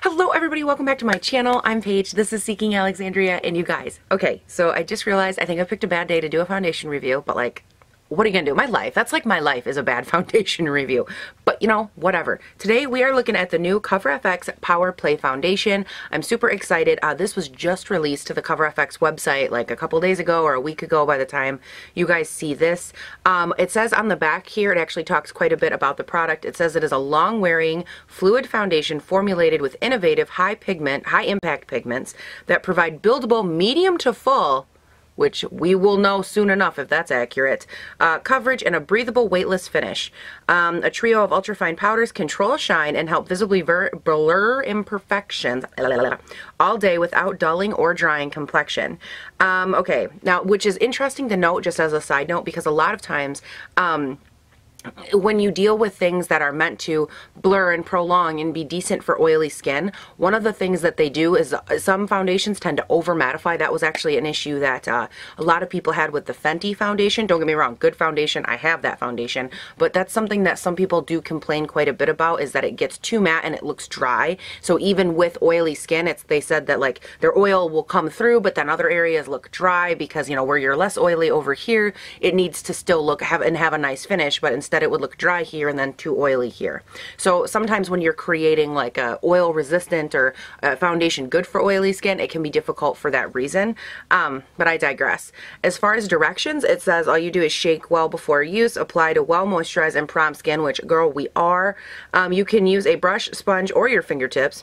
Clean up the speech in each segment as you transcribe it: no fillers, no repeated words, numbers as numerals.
Hello everybody, welcome back to my channel. I'm Paige, this is Seeking Alexandria, and you guys. Okay, so I just realized I think I picked a bad day to do a foundation review, but like, what are you gonna do? My life, that's like my life is a bad foundation review. But you know, whatever. Today we are looking at the new CoverFX Power Play Foundation. I'm super excited. This was just released to the CoverFX website like a couple days ago or a week ago by the time you guys see this. It says on the back here, it actually talks quite a bit about the product. It says it is a long-wearing fluid foundation formulated with innovative high impact pigments that provide buildable medium to full, which we will know soon enough if that's accurate, coverage and a breathable, weightless finish. A trio of ultrafine powders control shine and help visibly blur imperfections all day without dulling or drying complexion. Okay, now, which is interesting to note just as a side note, because a lot of times, when you deal with things that are meant to blur and prolong and be decent for oily skin, one of the things that they do is some foundations tend to over mattify. That was actually an issue that a lot of people had with the Fenty foundation. Don't get me wrong, good foundation, I have that foundation, but that's something that some people do complain quite a bit about, is that it gets too matte and it looks dry. So even with oily skin, they said that like their oil will come through, but then other areas look dry because, you know, where you're less oily over here, it needs to still have a nice finish, but instead it would look dry here and then too oily here. So sometimes when you're creating like a oil resistant or a foundation good for oily skin, it can be difficult for that reason. But I digress. As far as directions, it says all you do is shake well before use, apply to well moisturized and prompt skin, which girl, we are. You can use a brush, sponge, or your fingertips,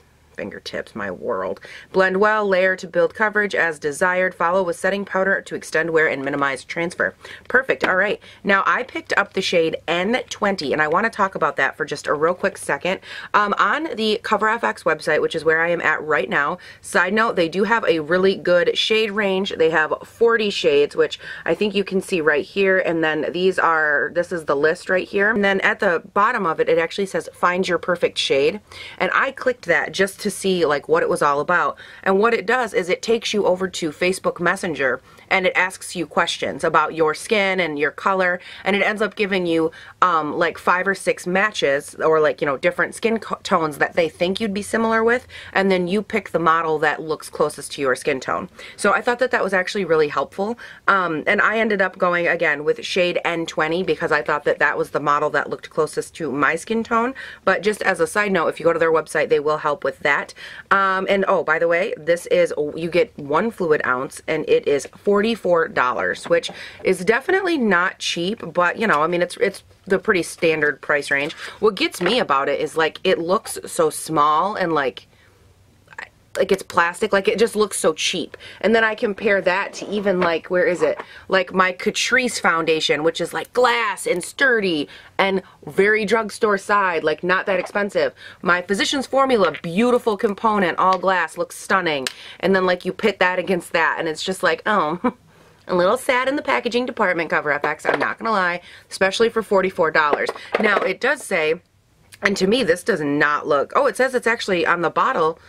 my world. Blend well, layer to build coverage as desired, follow with setting powder to extend wear and minimize transfer. Perfect. All right, now I picked up the shade N20 and I want to talk about that for just a real quick second. On the CoverFX website, which is where I am at right now, side note, they do have a really good shade range. They have 40 shades, which I think you can see right here, and then this is the list right here, and then at the bottom of it, it actually says find your perfect shade, and I clicked that just to see like what it was all about. And what it does is it takes you over to Facebook Messenger and it asks you questions about your skin and your color, and it ends up giving you like 5 or 6 matches, or like, you know, different skin tones that they think you'd be similar with, and then you pick the model that looks closest to your skin tone. So I thought that that was actually really helpful, and I ended up going again with shade N20 because I thought that that was the model that looked closest to my skin tone. But just as a side note, if you go to their website, they will help with that. And oh, by the way, this is, you get 1 fluid ounce and it is $44, which is definitely not cheap, but you know, I mean, it's the pretty standard price range. What gets me about it is like it looks so small and like it's plastic, like it just looks so cheap. And then I compare that to even like, where is it? Like my Catrice foundation, which is like glass and sturdy and very drugstore side, like not that expensive. My Physicians Formula, beautiful component, all glass, looks stunning. And then like you pit that against that and it's just like, oh, a little sad in the packaging department, CoverFX, I'm not gonna lie, especially for $44. Now it does say, and to me this does not look, oh, it says it's actually on the bottle.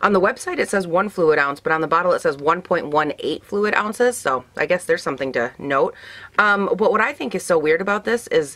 On the website it says 1 fluid ounce, but on the bottle it says 1.18 fluid ounces, so I guess there's something to note. But what I think is so weird about this is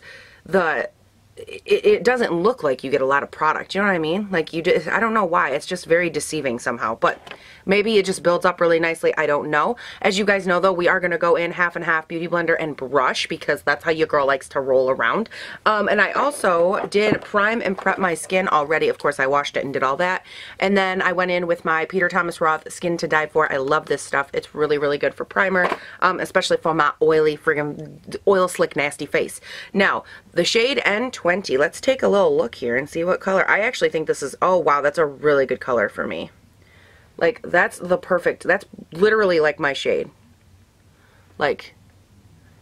it doesn't look like you get a lot of product, you know what I mean? Like I don't know why, it's just very deceiving somehow, but maybe it just builds up really nicely, I don't know. As you guys know though, we are going to go in half and half Beauty Blender and brush because that's how your girl likes to roll around. And I also did prime and prep my skin already. Of course I washed it and did all that. And then I went in with my Peter Thomas Roth Skin to Die For. I love this stuff. It's really, really good for primer, especially for my oily, friggin' oil slick, nasty face. Now, the shade N20, let's take a little look here and see what color. I actually think this is, oh wow, that's a really good color for me. Like, that's literally like my shade. Like,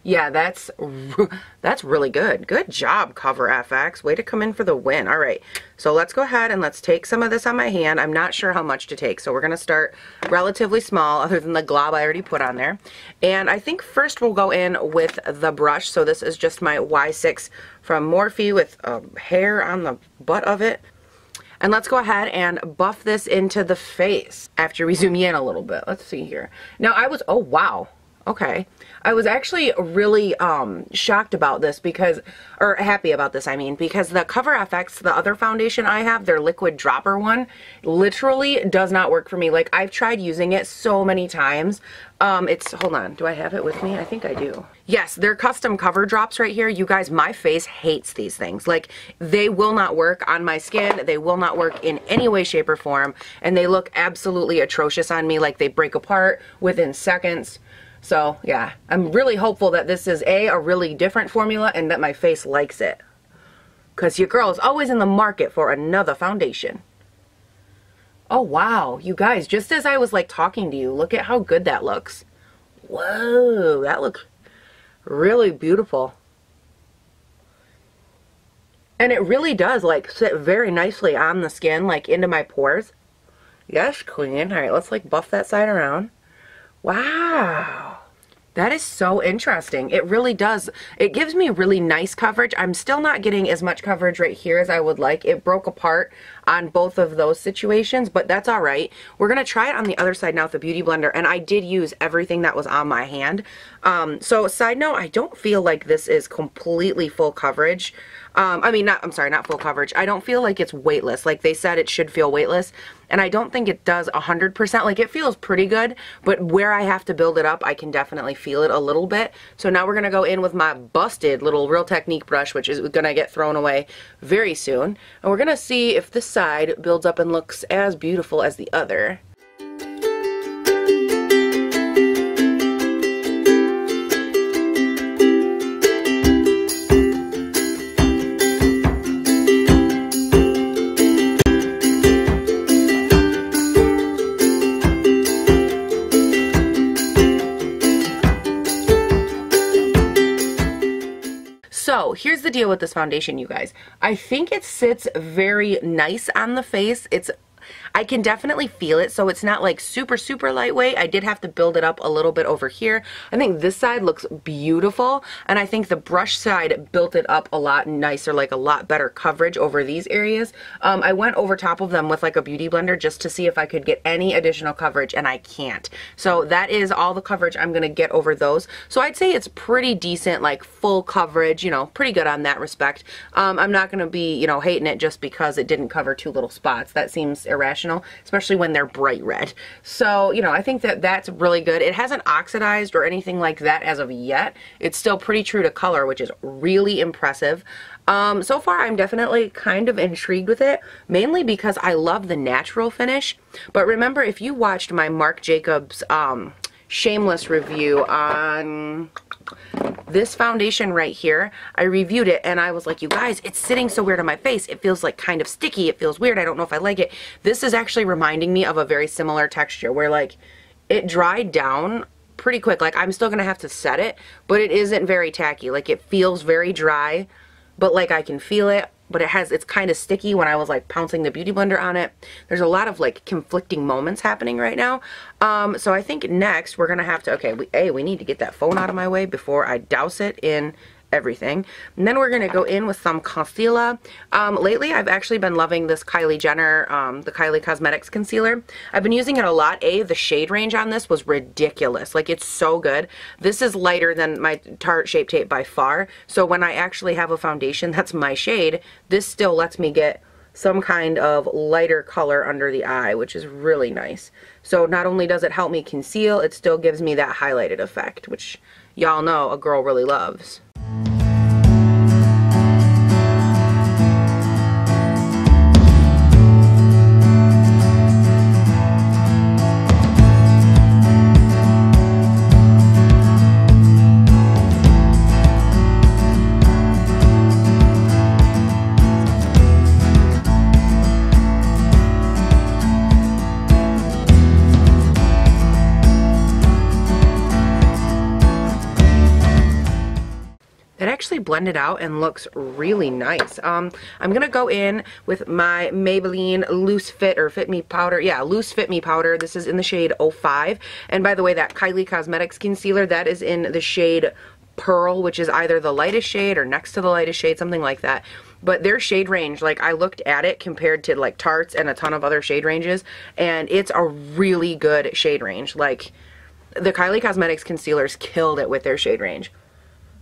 yeah, that's really good. Good job, CoverFX. Way to come in for the win. All right, so let's go ahead and let's take some of this on my hand. I'm not sure how much to take, so we're going to start relatively small, other than the glob I already put on there. And I think first we'll go in with the brush. So this is just my Y6 from Morphe with hair on the butt of it. And let's go ahead and buff this into the face after we zoom in a little bit. Let's see here. Now oh wow. Okay. I was actually really shocked about this because, or happy about this, I mean, because the Cover FX, the other foundation I have, their liquid dropper one, literally does not work for me. Like, I've tried using it so many times. Hold on, do I have it with me? I think I do. Yes, they're custom cover drops right here. You guys, my face hates these things. Like, they will not work on my skin. They will not work in any way, shape, or form. And they look absolutely atrocious on me. Like, they break apart within seconds. So, yeah, I'm really hopeful that this is a really different formula and that my face likes it. Because your girl is always in the market for another foundation. Oh, wow. You guys, just as I was, like, talking to you, look at how good that looks. Whoa, that looks really beautiful. And it really does, like, sit very nicely on the skin, like, into my pores. Yes, queen. All right, let's, like, buff that side around. Wow. That is so interesting. It really does. It gives me really nice coverage. I'm still not getting as much coverage right here as I would like. It broke apart on both of those situations, but that's all right. We're going to try it on the other side now with the Beauty Blender, and I did use everything that was on my hand. So side note, I don't feel like this is completely full coverage. I'm sorry, not full coverage. I don't feel like it's weightless. Like they said, it should feel weightless. And I don't think it does 100%. Like, it feels pretty good, but where I have to build it up, I can definitely feel it a little bit. So now we're going to go in with my busted little Real Technique brush, which is going to get thrown away very soon. And we're going to see if this side builds up and looks as beautiful as the other. So here's the deal with this foundation, you guys. I think it sits very nice on the face. I can definitely feel it, so it's not like super, super lightweight. I did have to build it up a little bit over here. I think this side looks beautiful, and I think the brush side built it up a lot nicer, like a lot better coverage over these areas. I went over top of them with like a Beauty Blender just to see if I could get any additional coverage, and I can't. So that is all the coverage I'm gonna get over those. So I'd say it's pretty decent, like full coverage, you know, pretty good on that respect. I'm not gonna be, you know, hating it just because it didn't cover two little spots. That seems irrational, especially when they're bright red. So, you know, I think that that's really good. It hasn't oxidized or anything like that as of yet. It's still pretty true to color, which is really impressive. So far, I'm definitely kind of intrigued with it, mainly because I love the natural finish. But remember, if you watched my Marc Jacobs Shameless review on this foundation right here, I reviewed it and I was like, you guys, it's sitting so weird on my face. It feels like kind of sticky. It feels weird. I don't know if I like it. This is actually reminding me of a very similar texture where like it dried down pretty quick. Like I'm still going to have to set it, but it isn't very tacky. Like it feels very dry, but like I can feel it. But it's kind of sticky when I was like pouncing the Beauty Blender on it. There's a lot of like conflicting moments happening right now. So I think next we're gonna have to, okay, we need to get that phone out of my way before I douse it in everything. And then we're gonna go in with some concealer. Lately I've actually been loving this Kylie Jenner, the Kylie Cosmetics concealer. I've been using it a lot. The shade range on this was ridiculous. Like it's so good. This is lighter than my Tarte Shape Tape by far. So when I actually have a foundation that's my shade, this still lets me get some kind of lighter color under the eye, which is really nice. So not only does it help me conceal, it still gives me that highlighted effect, which y'all know a girl really loves. Blended out and looks really nice. I'm gonna go in with my Maybelline Loose Fit or Fit Me powder. Yeah, Loose Fit Me powder. This is in the shade 05. And by the way, that Kylie Cosmetics concealer, that is in the shade Pearl, which is either the lightest shade or next to the lightest shade, something like that. But their shade range, like I looked at it compared to like Tarte's and a ton of other shade ranges, and it's a really good shade range. Like The Kylie Cosmetics concealers killed it with their shade range.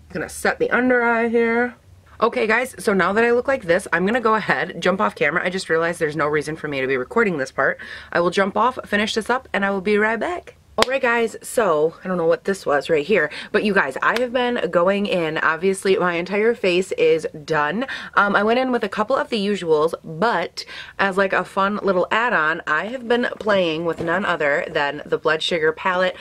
I'm gonna set the under eye here. Okay guys, so now that I look like this, I'm gonna go ahead, jump off camera. I just realized there's no reason for me to be recording this part. I will jump off, finish this up, and I will be right back. Alright guys, so I don't know what this was right here, but you guys, I have been going in. Obviously my entire face is done. I went in with a couple of the usuals, but as like a fun little add-on, I have been playing with none other than the Blood Sugar palette.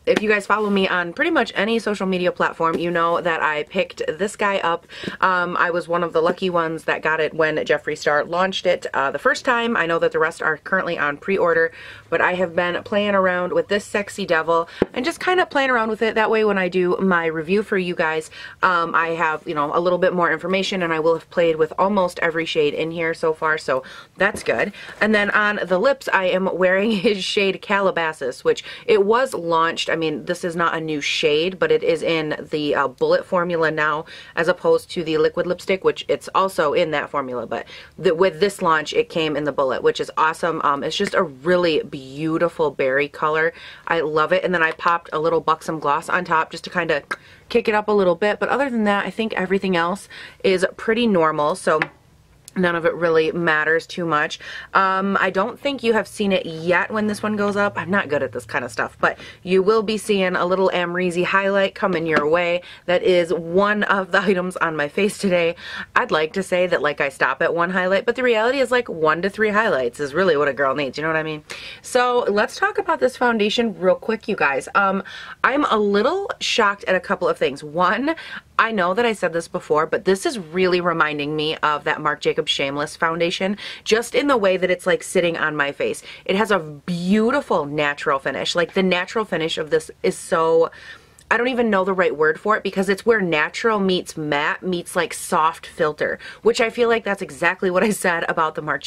If you guys follow me on pretty much any social media platform, you know that I picked this guy up. I was one of the lucky ones that got it when Jeffree Star launched it the first time. I know that the rest are currently on pre-order, but I have been playing around with this sexy devil and just kind of playing around with it. That way when I do my review for you guys, I have, you know, a little bit more information, and I will have played with almost every shade in here so far, so that's good. And then on the lips, I am wearing his shade Calabasas, which it was launched. I mean, this is not a new shade, but it is in the bullet formula now, as opposed to the liquid lipstick, which it's also in that formula, but with this launch, it came in the bullet, which is awesome. It's just a really beautiful berry color. I love it. And then I popped a little Buxom gloss on top just to kind of kick it up a little bit. But other than that, I think everything else is pretty normal. So none of it really matters too much. I don't think you have seen it yet when this one goes up. I'm not good at this kind of stuff, but you will be seeing a little Amrezy highlight coming your way. That is one of the items on my face today. I'd like to say that like I stop at one highlight, but the reality is like 1 to 3 highlights is really what a girl needs. You know what I mean? So let's talk about this foundation real quick, you guys. I'm a little shocked at a couple of things. One, I know that I said this before, but this is really reminding me of that Marc Jacobs Shameless foundation, just in the way that it's like sitting on my face. It has a beautiful natural finish. Like the natural finish of this is so, I don't even know the right word for it, because it's where natural meets matte meets like soft filter, which I feel like that's exactly what I said about the Marc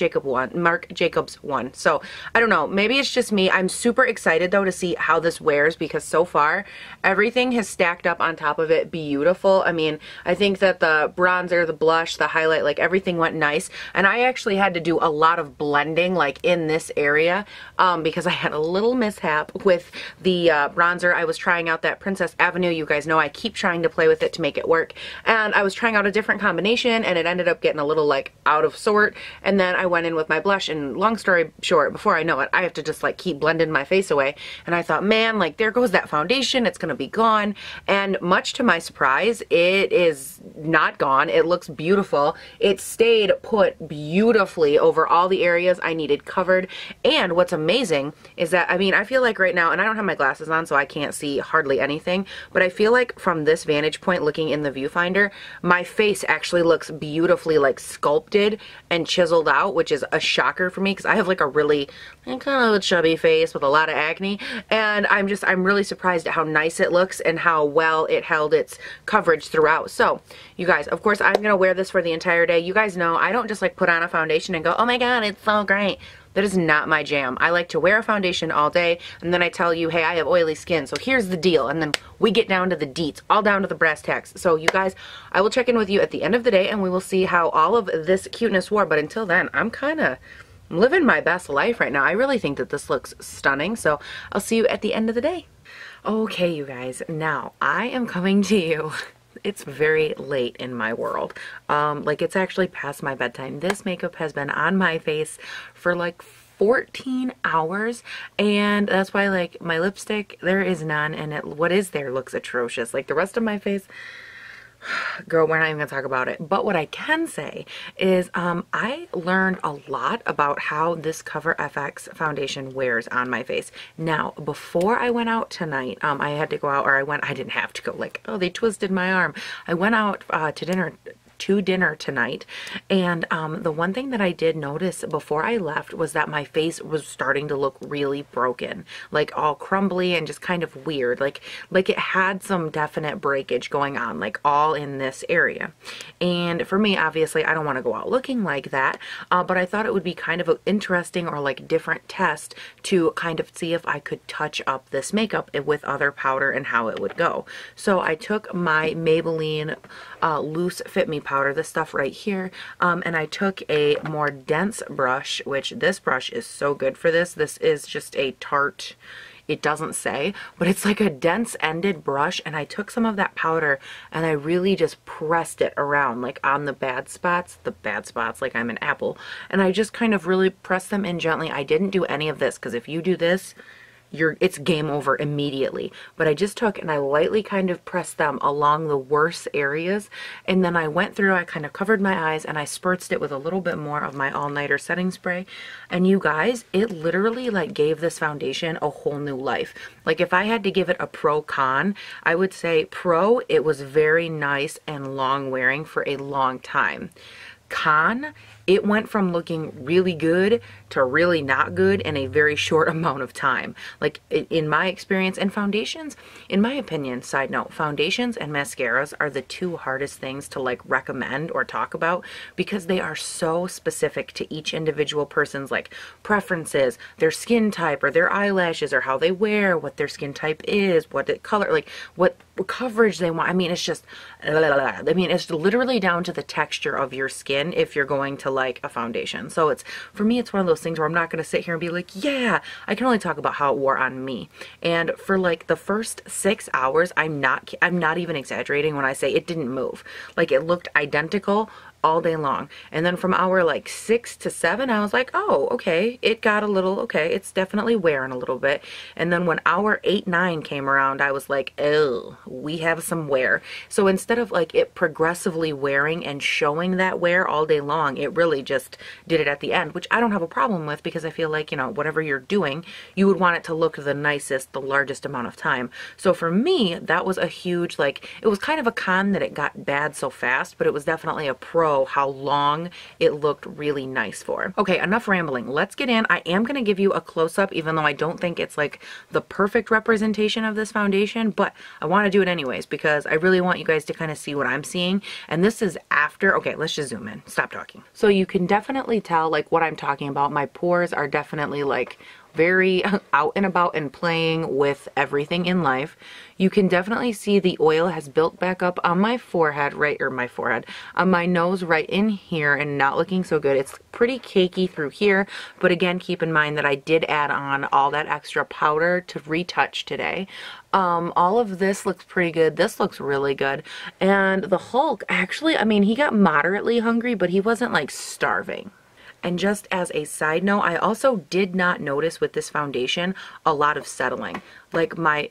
Jacobs one. So I don't know, maybe it's just me. I'm super excited though to see how this wears, because so far everything has stacked up on top of it beautiful. I mean, I think that the bronzer, the blush, the highlight, like everything went nice. And I actually had to do a lot of blending like in this area because I had a little mishap with the bronzer. I was trying out that Princess Avenue. You guys know I keep trying to play with it to make it work, and I was trying out a different combination and it ended up getting a little like out of sort, and then I went in with my blush, and long story short, before I know it, I have to just like keep blending my face away, and I thought, man, like there goes that foundation, it's gonna be gone. And much to my surprise, it is not gone. It looks beautiful. It stayed put beautifully over all the areas I needed covered. And what's amazing is that, I mean, I feel like right now, and I don't have my glasses on so I can't see hardly anything, but I feel like from this vantage point looking in the viewfinder, my face actually looks beautifully like sculpted and chiseled out, which is a shocker for me because I have like a really kind of a chubby face with a lot of acne, and I'm really surprised at how nice it looks and how well it held its coverage throughout. So you guys, of course I'm gonna wear this for the entire day. You guys know I don't just like put on a foundation and go, oh my god, it's so great. That is not my jam. I like to wear a foundation all day, and then I tell you, hey, I have oily skin, so here's the deal. And then we get down to the deets, all down to the brass tacks. So you guys, I will check in with you at the end of the day, and we will see how all of this cuteness wore. But until then, I'm living my best life right now. I really think that this looks stunning, so I'll see you at the end of the day. Okay, you guys, now I am coming to you. It's very late in my world. Like it's actually past my bedtime. This makeup has been on my face for like 14 hours, and that's why like my lipstick, there is none, and what is there looks atrocious. Like the rest of my face, girl, we're not even gonna talk about it. But what I can say is I learned a lot about how this Cover FX foundation wears on my face. Now, before I went out tonight, I had to go out, or I didn't have to go, like, oh, they twisted my arm. I went out to dinner tonight, and the one thing that I did notice before I left was that my face was starting to look really broken, like all crumbly and just kind of weird, like it had some definite breakage going on, like all in this area. And for me, obviously I don't want to go out looking like that, but I thought it would be kind of an interesting or like different test to kind of see if I could touch up this makeup with other powder and how it would go. So I took my Maybelline Loose Fit Me powder, this stuff right here, and I took a more dense brush, which this brush is so good for this. This is just a Tarte it doesn't say, but it's like a dense ended brush, and I took some of that powder and I really just pressed it around like on the bad spots like I'm an apple, and I just kind of really pressed them in gently. I didn't do any of this because if you do this, it's game over immediately. But I just took and I lightly kind of pressed them along the worst areas, and then I went through, I kind of covered my eyes and I spritzed it with a little bit more of my all-nighter setting spray. And you guys, it literally like gave this foundation a whole new life. Like if I had to give it a pro con, I would say pro, it was very nice and long wearing for a long time. Con, it went from looking really good to really not good in a very short amount of time. Like in my experience, and foundations, in my opinion, side note, foundations and mascaras are the two hardest things to like recommend or talk about because they are so specific to each individual person's like preferences, their skin type or their eyelashes or how they wear, what their skin type is, what the color, like what coverage they want. I mean, it's just, I mean, it's literally down to the texture of your skin if you're going to like a foundation. So it's, for me, it's one of those things where I'm not going to sit here and be like, yeah, I can only talk about how it wore on me. And for like the first 6 hours, I'm not even exaggerating when I say it didn't move. Like it looked identical all day long. And then from hour like 6 to 7, I was like, oh, okay, it got a little, okay, it's definitely wearing a little bit. And then when hour 8, 9 came around, I was like, oh, we have some wear. So instead of like it progressively wearing and showing that wear all day long, it really just did it at the end, which I don't have a problem with because I feel like, you know, whatever you're doing, you would want it to look the nicest, the largest amount of time. So for me, that was a huge, like, it was kind of a con that it got bad so fast, but it was definitely a pro how long it looked really nice for. Okay, enough rambling. Let's get in. I am going to give you a close-up, even though I don't think it's like the perfect representation of this foundation, but I want to do it anyways because I really want you guys to kind of see what I'm seeing. And this is after, okay, let's just zoom in. Stop talking. So you can definitely tell like what I'm talking about. My pores are definitely like very out and about and playing with everything in life. You can definitely see the oil has built back up on my forehead, on my nose right in here and not looking so good. It's pretty cakey through here, but again, keep in mind that I did add on all that extra powder to retouch today. All of this looks pretty good. This looks really good. And the Hulk, actually, I mean, he got moderately hungry, but he wasn't like starving. And just as a side note, I also did not notice with this foundation a lot of settling. Like my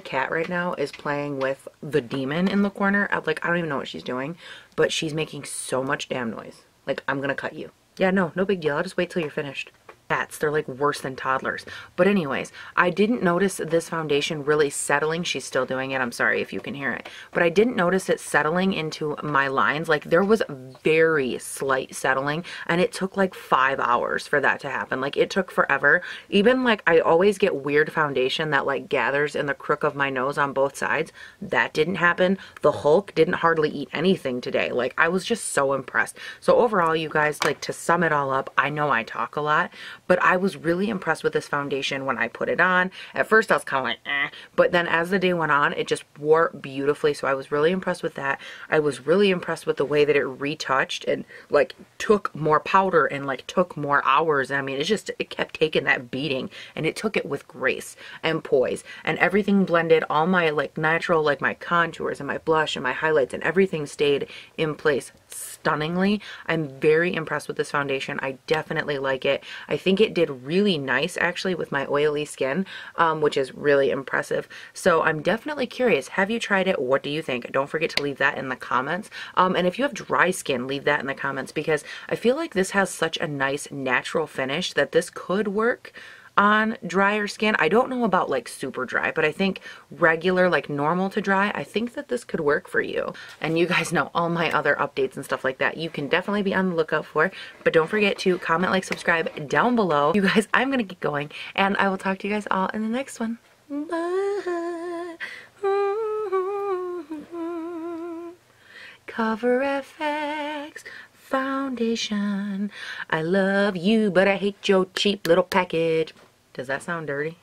cat right now is playing with the demon in the corner. Like, I don't even know what she's doing, but she's making so much damn noise. Like, I'm gonna cut you. Yeah, no big deal. I'll just wait till you're finished. Cats, they're like worse than toddlers. But anyways, I didn't notice this foundation really settling. She's still doing it. I'm sorry if you can hear it. But I didn't notice it settling into my lines. Like there was very slight settling and it took like 5 hours for that to happen. Like it took forever. Even like I always get weird foundation that like gathers in the crook of my nose on both sides. That didn't happen. The Hulk didn't hardly eat anything today. Like I was just so impressed. So overall, you guys, like to sum it all up, I know I talk a lot, but I was really impressed with this foundation when I put it on. At first I was kind of like, eh, but then as the day went on, it just wore beautifully. So I was really impressed with that. I was really impressed with the way that it retouched and like took more powder and like took more hours. I mean, it kept taking that beating and it took it with grace and poise, and everything blended. All my like natural, like my contours and my blush and my highlights and everything stayed in place stunningly. I'm very impressed with this foundation. I definitely like it. I think it did really nice actually with my oily skin, which is really impressive. So I'm definitely curious. Have you tried it? What do you think? Don't forget to leave that in the comments. And if you have dry skin, leave that in the comments because I feel like this has such a nice natural finish that this could work on drier skin. I don't know about like super dry, but I think regular, like normal to dry, I think that this could work for you. And you guys know all my other updates and stuff like that you can definitely be on the lookout for, but don't forget to comment, like, subscribe down below. You guys, I'm gonna get going and I will talk to you guys all in the next one. Bye. Cover FX foundation. I love you, but I hate your cheap little package. Does that sound dirty?